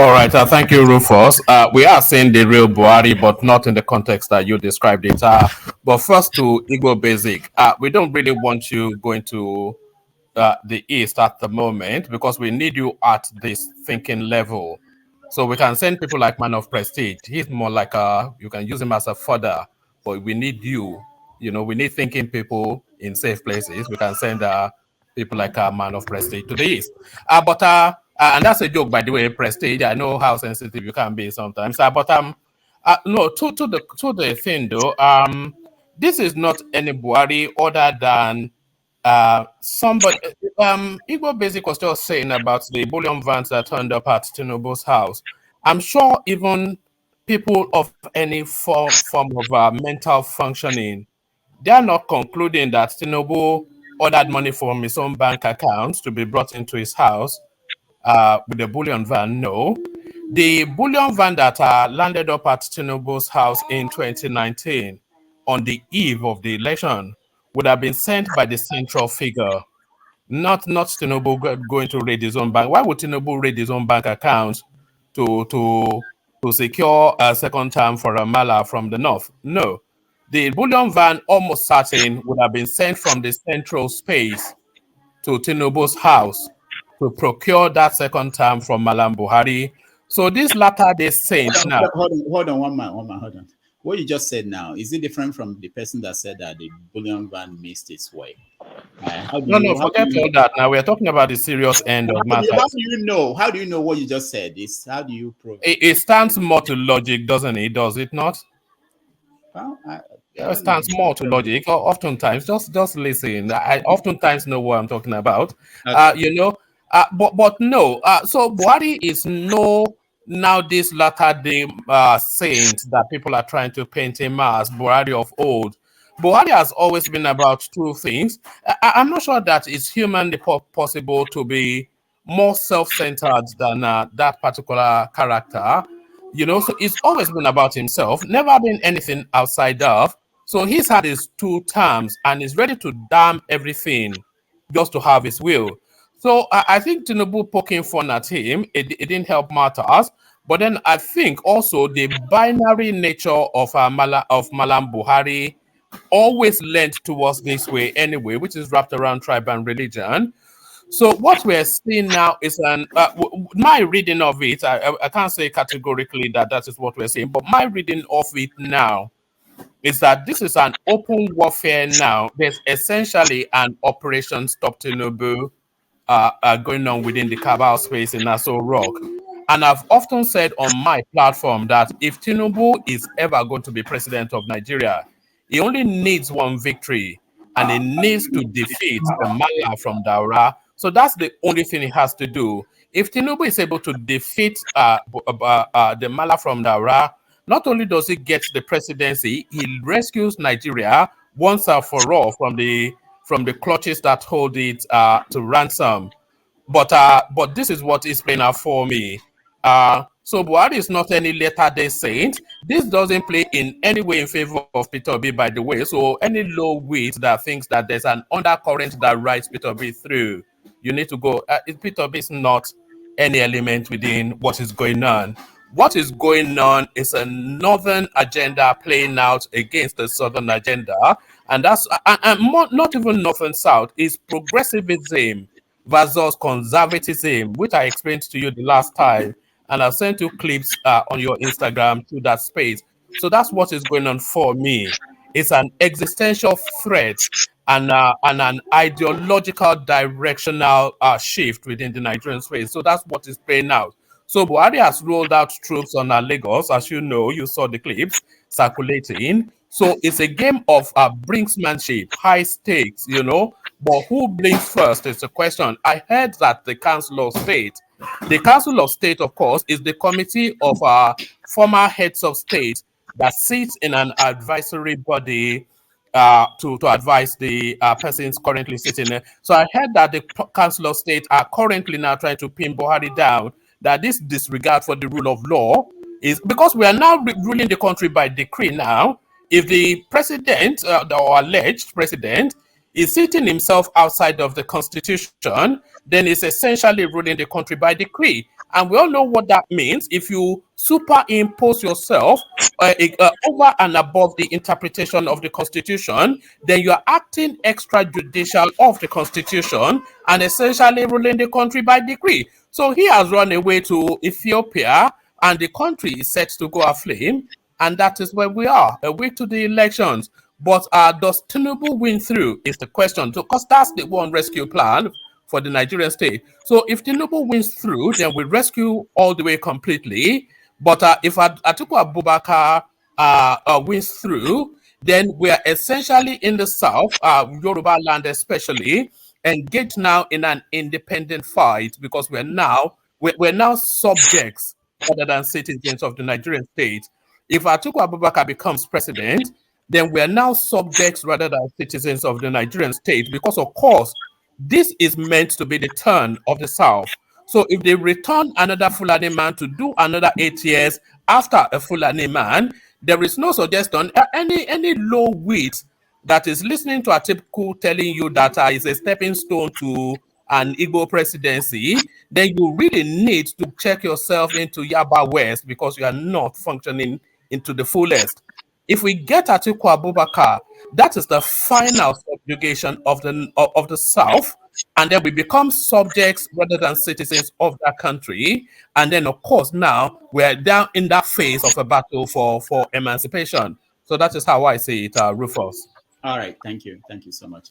All right, thank you, Rufus. We are saying the real Buhari, but not in the context that you described it. But first to Igbo Basic, we don't really want you going to the East at the moment because we need you at this thinking level. So we can send people like Man of Prestige. He's more like you can use him as a fodder, but we need you. We need thinking people in safe places. We can send people like Man of Prestige to the East. And that's a joke, by the way, Prestige. I know how sensitive you can be sometimes. No, to the thing though. This is not any Buhari other than somebody. Igbo Basic was just saying about the bullion vans that turned up at Tinubu's house. I'm sure even people of any form of mental functioning, they are not concluding that Tinubu ordered money from his own bank account to be brought into his house with the bullion van. No. The bullion van that landed up at Tinubu's house in 2019 on the eve of the election would have been sent by the central figure, not Tinubu going to raid his own bank. Why would Tinubu raid his own bank account to secure a second term for Amala from the north? No. The bullion van, almost certain, would have been sent from the central space to Tinubu's house to procure that second term from Malam Buhari. So these latter day saints now. Hold on, one man, hold on. What you just said now, is it different from the person that said that the bullion van missed its way? No, forget all that. Now we're talking about the serious end of matters. How do you know? How do you know what you just said? How do you prove it stands more to logic, doesn't it? Does it not? Well, it stands more to logic. Oftentimes, just listen. I oftentimes know what I'm talking about. Okay. But no. So Buhari is now this latter day saint that people are trying to paint him as Buhari of old. Buhari has always been about two things. I'm not sure that it's humanly possible to be more self-centered than that particular character. So it's always been about himself, never been anything outside of. So he's had his two terms and is ready to damn everything just to have his will. So I think Tinubu poking fun at him, it didn't help matters. But then I think also the binary nature of Malam Buhari always lent towards this way anyway, which is wrapped around tribe and religion. So what we're seeing now is my reading of it. I can't say categorically that is what we're seeing, but my reading of it now is that this is an open warfare now. There's essentially an Operation Stop Tinubu going on within the cabal space in Aso Rock. And I've often said on my platform that if Tinubu is ever going to be president of Nigeria, he only needs one victory, and he needs to defeat the Mala from Daura. So that's the only thing he has to do. If Tinubu is able to defeat the Mala from Daura, not only does he get the presidency, he rescues Nigeria once and for all from the clutches that hold it to ransom. But this is what is playing out for me. So Buhari is not any latter day saint. This doesn't play in any way in favor of Peter Obi, by the way. So any low wit that thinks that there's an undercurrent that rides Peter Obi through, you need to go. Peter Obi is not any element within what is going on. What is going on is a northern agenda playing out against the southern agenda, and that's not even north and south. It's progressivism versus conservatism, which I explained to you the last time, and I've sent you clips on your Instagram to that space. So that's what is going on for me. It's an existential threat and an ideological directional shift within the Nigerian space. So that's what is playing out. So Buhari has rolled out troops on Lagos, as you know, you saw the clips circulating. So it's a game of brinksmanship, high stakes, but who blinks first is the question. I heard that the Council of State, of course, is the committee of former heads of state that sits in an advisory body to advise the persons currently sitting there. So I heard that the Council of State are currently now trying to pin Buhari down, that this disregard for the rule of law is because we are now ruling the country by decree now. If the president, or alleged president, is sitting himself outside of the constitution, then it's essentially ruling the country by decree. And we all know what that means. If you superimpose yourself over and above the interpretation of the Constitution, then you are acting extrajudicial of the Constitution and essentially ruling the country by decree. So he has run away to Ethiopia, and the country is set to go aflame. And that is where we are, a week to the elections. But does Tinubu win through is the question. Because that's the one rescue plan for the Nigerian state. So if Tinubu wins through, then we rescue all the way completely. But if Atiku Abubakar wins through, then we are essentially in the south, Yoruba land especially, engaged now in an independent fight because we're now subjects rather than citizens of the Nigerian state. If Atiku Abubakar becomes president, then we are now subjects rather than citizens of the Nigerian state because, of course, this is meant to be the turn of the South. So if they return another Fulani man to do another 8 years after a Fulani man, there is no suggestion, any low wit that is listening to Atiku telling you that is a stepping stone to an Igbo presidency, then you really need to check yourself into Yaba West because you are not functioning into the fullest. If we get Atiku Abubakar, that is the final subjugation of the South, and then we become subjects rather than citizens of that country. And then, of course, now we're down in that phase of a battle for emancipation. So that is how I see it, Rufus. All right. Thank you. Thank you so much.